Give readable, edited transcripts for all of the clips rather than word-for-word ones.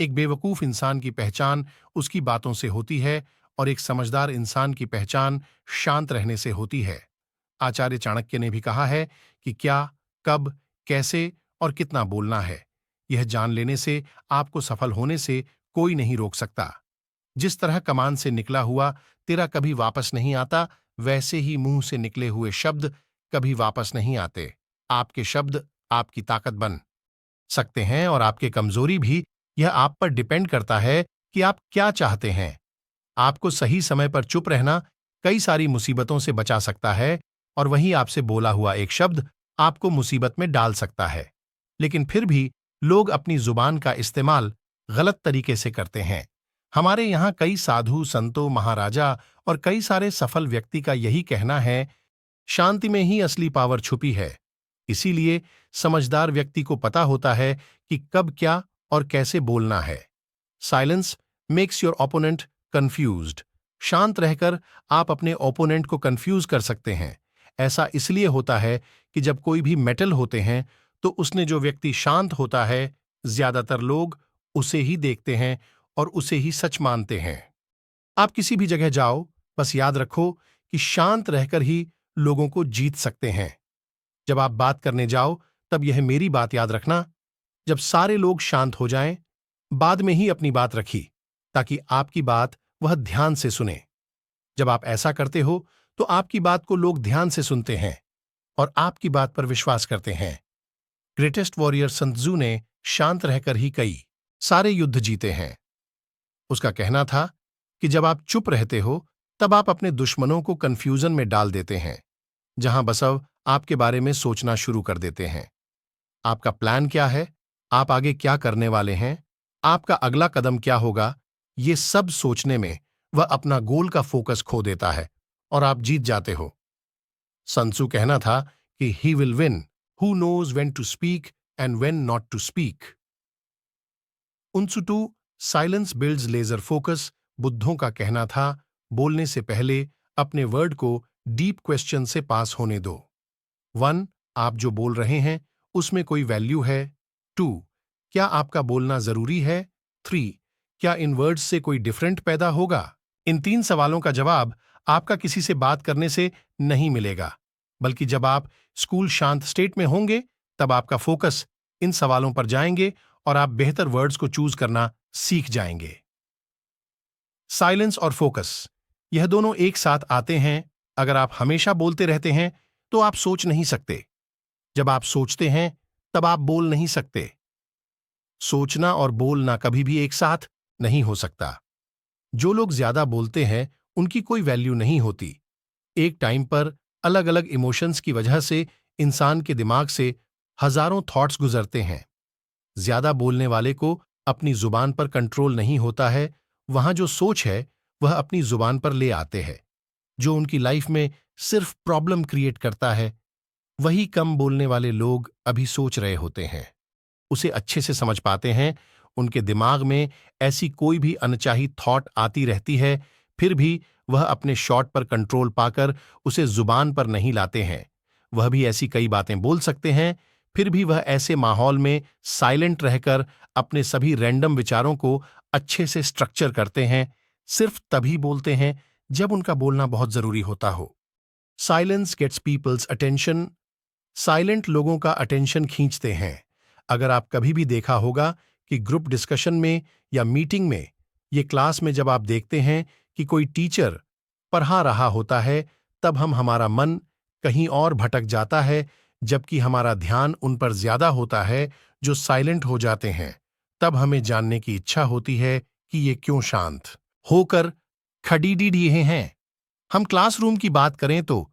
एक बेवकूफ इंसान की पहचान उसकी बातों से होती है और एक समझदार इंसान की पहचान शांत रहने से होती है। आचार्य चाणक्य ने भी कहा है कि क्या, कब, कैसे और कितना बोलना है, यह जान लेने से आपको सफल होने से कोई नहीं रोक सकता। जिस तरह कमान से निकला हुआ तिरा कभी वापस नहीं आता, वैसे ही मुंह से निकले हुए शब्द कभी वापस नहीं आते। आपके शब्द आपकी ताकत बन सकते हैं और आपके कमजोरी भी। यह आप पर डिपेंड करता है कि आप क्या चाहते हैं। आपको सही समय पर चुप रहना कई सारी मुसीबतों से बचा सकता है और वहीं आपसे बोला हुआ एक शब्द आपको मुसीबत में डाल सकता है। लेकिन फिर भी लोग अपनी जुबान का इस्तेमाल गलत तरीके से करते हैं। हमारे यहाँ कई साधु संतों, महाराजा और कई सारे सफल व्यक्ति का यही कहना है, शांति में ही असली पावर छुपी है। इसीलिए समझदार व्यक्ति को पता होता है कि कब क्या और कैसे बोलना है। Silence makes your opponent confused. शांत रहकर आप अपने ओपोनेंट को कंफ्यूज कर सकते हैं। ऐसा इसलिए होता है कि जब कोई भी मेटल होते हैं तो उसने जो व्यक्ति शांत होता है, ज्यादातर लोग उसे ही देखते हैं और उसे ही सच मानते हैं। आप किसी भी जगह जाओ, बस याद रखो कि शांत रहकर ही लोगों को जीत सकते हैं। जब आप बात करने जाओ तब यह मेरी बात याद रखना, जब सारे लोग शांत हो जाएं, बाद में ही अपनी बात रखी, ताकि आपकी बात वह ध्यान से सुने। जब आप ऐसा करते हो तो आपकी बात को लोग ध्यान से सुनते हैं और आपकी बात पर विश्वास करते हैं। ग्रेटेस्ट वॉरियर sun Tzu ने शांत रहकर ही कई सारे युद्ध जीते हैं। उसका कहना था कि जब आप चुप रहते हो तब आप अपने दुश्मनों को कंफ्यूजन में डाल देते हैं, जहां बसव आपके बारे में सोचना शुरू कर देते हैं। आपका प्लान क्या है, आप आगे क्या करने वाले हैं, आपका अगला कदम क्या होगा, ये सब सोचने में वह अपना गोल का फोकस खो देता है और आप जीत जाते हो। sun Tzu कहना था कि he will win who knows when to speak and when not to speak. उनसुटू साइलेंस बिल्ड्स लेजर फोकस। बुद्धों का कहना था, बोलने से पहले अपने वर्ड को डीप क्वेश्चन से पास होने दो। 1. आप जो बोल रहे हैं उसमें कोई वैल्यू है। 2. क्या आपका बोलना जरूरी है। 3. क्या इन वर्ड्स से कोई डिफरेंट पैदा होगा। इन 3 सवालों का जवाब आपका किसी से बात करने से नहीं मिलेगा, बल्कि जब आप स्कूल शांत स्टेट में होंगे तब आपका फोकस इन सवालों पर जाएंगे और आप बेहतर वर्ड्स को चूज करना सीख जाएंगे। साइलेंस और फोकस, यह दोनों एक साथ आते हैं। अगर आप हमेशा बोलते रहते हैं तो आप सोच नहीं सकते। जब आप सोचते हैं तब आप बोल नहीं सकते। सोचना और बोलना कभी भी एक साथ नहीं हो सकता। जो लोग ज्यादा बोलते हैं उनकी कोई वैल्यू नहीं होती। एक टाइम पर अलग अलग इमोशंस की वजह से इंसान के दिमाग से हजारों थॉट्स गुजरते हैं। ज्यादा बोलने वाले को अपनी जुबान पर कंट्रोल नहीं होता है। वहां जो सोच है वह अपनी जुबान पर ले आते हैं। जो उनकी लाइफ में सिर्फ प्रॉब्लम क्रिएट करता है, वही कम बोलने वाले लोग अभी सोच रहे होते हैं। उसे अच्छे से समझ पाते हैं। उनके दिमाग में ऐसी कोई भी अनचाही थॉट आती रहती है, फिर भी वह अपने शॉट पर कंट्रोल पाकर उसे जुबान पर नहीं लाते हैं। वह भी ऐसी कई बातें बोल सकते हैं, फिर भी वह ऐसे माहौल में साइलेंट रहकर अपने सभी रैंडम विचारों को अच्छे से स्ट्रक्चर करते हैं। सिर्फ तभी बोलते हैं जब उनका बोलना बहुत जरूरी होता हो। Silence gets peoples attention. Silent लोगों का अटेंशन खींचते हैं। अगर आप कभी भी देखा होगा कि ग्रुप डिस्कशन में या मीटिंग में, ये क्लास में जब आप देखते हैं कि कोई टीचर पढ़ा रहा होता है, तब हमारा मन कहीं और भटक जाता है, जबकि हमारा ध्यान उन पर ज्यादा होता है जो साइलेंट हो जाते हैं। तब हमें जानने की इच्छा होती है कि ये क्यों शांत होकर खड़ीडी रहे हैं। हम क्लासरूम की बात करें तो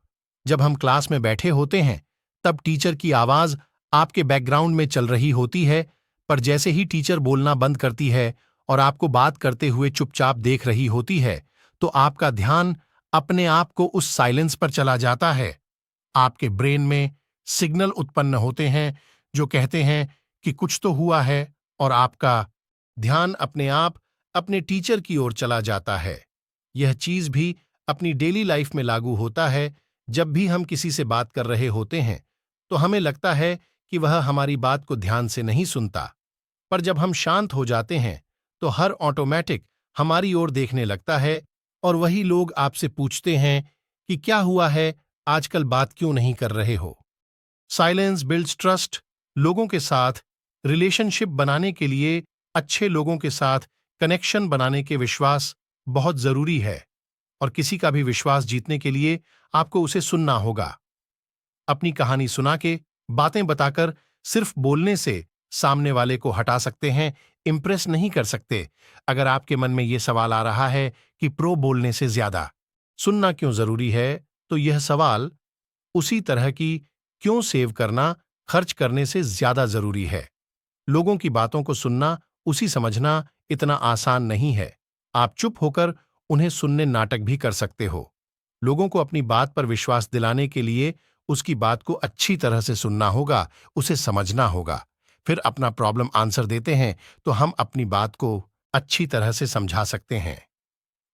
जब हम क्लास में बैठे होते हैं तब टीचर की आवाज आपके बैकग्राउंड में चल रही होती है, पर जैसे ही टीचर बोलना बंद करती है और आपको बात करते हुए चुपचाप देख रही होती है, तो आपका ध्यान अपने आप को उस साइलेंस पर चला जाता है। आपके ब्रेन में सिग्नल उत्पन्न होते हैं जो कहते हैं कि कुछ तो हुआ है, और आपका ध्यान अपने आप अपने टीचर की ओर चला जाता है। यह चीज भी अपनी डेली लाइफ में लागू होता है। जब भी हम किसी से बात कर रहे होते हैं तो हमें लगता है कि वह हमारी बात को ध्यान से नहीं सुनता, पर जब हम शांत हो जाते हैं तो हर ऑटोमेटिक हमारी ओर देखने लगता है और वही लोग आपसे पूछते हैं कि क्या हुआ है, आजकल बात क्यों नहीं कर रहे हो। Silence builds trust. लोगों के साथ रिलेशनशिप बनाने के लिए, अच्छे लोगों के साथ कनेक्शन बनाने के विश्वास बहुत जरूरी है। और किसी का भी विश्वास जीतने के लिए आपको उसे सुनना होगा। अपनी कहानी सुना के, बातें बताकर, सिर्फ बोलने से सामने वाले को हटा सकते हैं, इंप्रेस नहीं कर सकते। अगर आपके मन में यह सवाल आ रहा है कि प्रो बोलने से ज्यादा सुनना क्यों जरूरी है, तो यह सवाल उसी तरह की क्यों सेव करना खर्च करने से ज्यादा जरूरी है। लोगों की बातों को सुनना, उसी समझना इतना आसान नहीं है। आप चुप होकर उन्हें सुनने नाटक भी कर सकते हो। लोगों को अपनी बात पर विश्वास दिलाने के लिए उसकी बात को अच्छी तरह से सुनना होगा, उसे समझना होगा। फिर अपना प्रॉब्लम आंसर देते हैं तो हम अपनी बात को अच्छी तरह से समझा सकते हैं।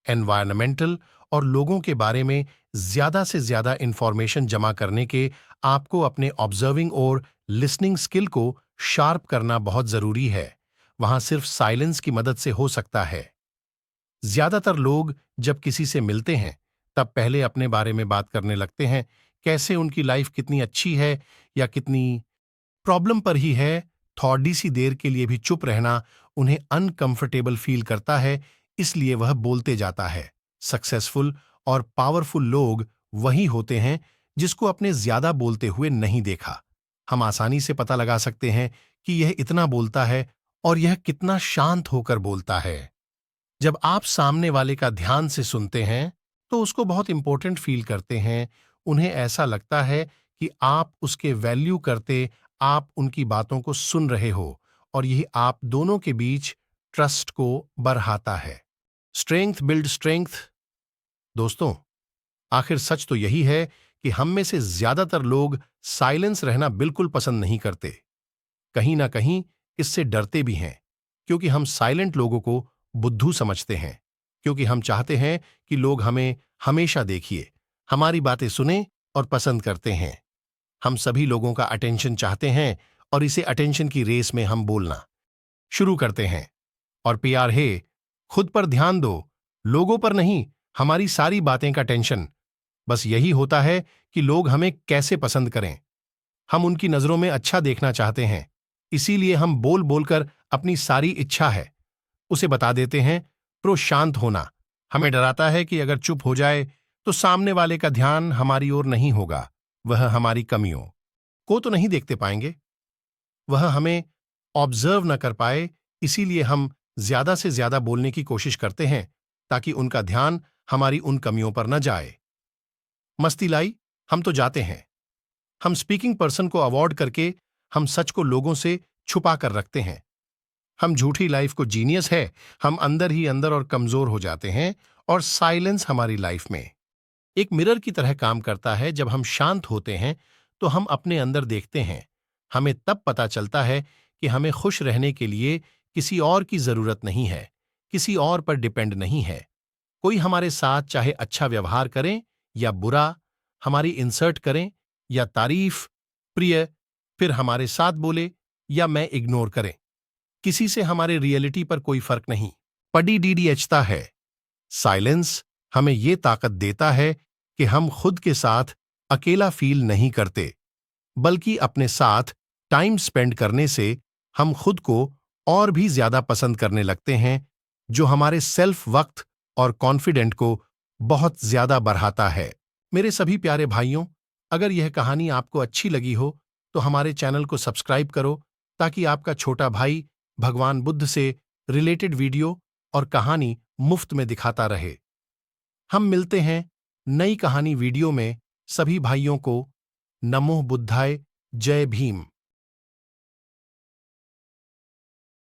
एनवायरमेंटल और लोगों के बारे में ज्यादा से ज्यादा इंफॉर्मेशन जमा करने के आपको अपने ऑब्जर्विंग और लिसनिंग स्किल को शार्प करना बहुत जरूरी है। वहां सिर्फ साइलेंस की मदद से हो सकता है। ज्यादातर लोग जब किसी से मिलते हैं तब पहले अपने बारे में बात करने लगते हैं, कैसे उनकी लाइफ कितनी अच्छी है या कितनी प्रॉब्लम पर ही है। थोड़ी सी देर के लिए भी चुप रहना उन्हें अनकंफर्टेबल फील करता है, इसलिए वह बोलते जाता है। सक्सेसफुल और पावरफुल लोग वही होते हैं जिसको अपने ज्यादा बोलते हुए नहीं देखा। हम आसानी से पता लगा सकते हैं कि यह इतना बोलता है और यह कितना शांत होकर बोलता है। जब आप सामने वाले का ध्यान से सुनते हैं तो उसको बहुत इंपॉर्टेंट फील करते हैं। उन्हें ऐसा लगता है कि आप उसके वैल्यू करते, आप उनकी बातों को सुन रहे हो, और यही आप दोनों के बीच ट्रस्ट को बढ़ाता है। Strength build strength. दोस्तों, आखिर सच तो यही है कि हम में से ज्यादातर लोग साइलेंस रहना बिल्कुल पसंद नहीं करते। कहीं ना कहीं इससे डरते भी हैं, क्योंकि हम साइलेंट लोगों को बुद्धू समझते हैं, क्योंकि हम चाहते हैं कि लोग हमें हमेशा देखिए, हमारी बातें सुने और पसंद करते हैं। हम सभी लोगों का अटेंशन चाहते हैं और इसे अटेंशन की रेस में हम बोलना शुरू करते हैं। और प्यार है, खुद पर ध्यान दो, लोगों पर नहीं। हमारी सारी बातें का टेंशन बस यही होता है कि लोग हमें कैसे पसंद करें। हम उनकी नजरों में अच्छा देखना चाहते हैं, इसीलिए हम बोल बोलकर अपनी सारी इच्छा है उसे बता देते हैं। प्रो शांत होना हमें डराता है कि अगर चुप हो जाए तो सामने वाले का ध्यान हमारी ओर नहीं होगा, वह हमारी कमियों को तो नहीं देखते पाएंगे, वह हमें ऑब्जर्व न कर पाए। इसीलिए हम ज्यादा से ज्यादा बोलने की कोशिश करते हैं ताकि उनका ध्यान हमारी उन कमियों पर न जाए। मस्ती लाई, हम तो जाते हैं। हम स्पीकिंग पर्सन को अवॉइड करके हम सच को लोगों से छुपा कर रखते हैं। हम झूठी लाइफ को जीनियस है, हम अंदर ही अंदर और कमजोर हो जाते हैं। और साइलेंस हमारी लाइफ में एक मिरर की तरह काम करता है। जब हम शांत होते हैं तो हम अपने अंदर देखते हैं। हमें तब पता चलता है कि हमें खुश रहने के लिए किसी और की जरूरत नहीं है, किसी और पर डिपेंड नहीं है। कोई हमारे साथ चाहे अच्छा व्यवहार करें या बुरा, हमारी इंसर्ट करें या तारीफ, प्रिय, फिर हमारे साथ बोले या मैं इग्नोर करें, किसी से हमारे रियलिटी पर कोई फर्क नहीं पड़ी डीडीएचता है। साइलेंस हमें ये ताकत देता है कि हम खुद के साथ अकेला फील नहीं करते, बल्कि अपने साथ टाइम स्पेंड करने से हम खुद को और भी ज्यादा पसंद करने लगते हैं, जो हमारे सेल्फ वक्त और कॉन्फिडेंट को बहुत ज्यादा बढ़ाता है। मेरे सभी प्यारे भाइयों, अगर यह कहानी आपको अच्छी लगी हो तो हमारे चैनल को सब्सक्राइब करो, ताकि आपका छोटा भाई भगवान बुद्ध से रिलेटेड वीडियो और कहानी मुफ्त में दिखाता रहे। हम मिलते हैं नई कहानी वीडियो में। सभी भाइयों को नमो बुद्धाय, जय भीम।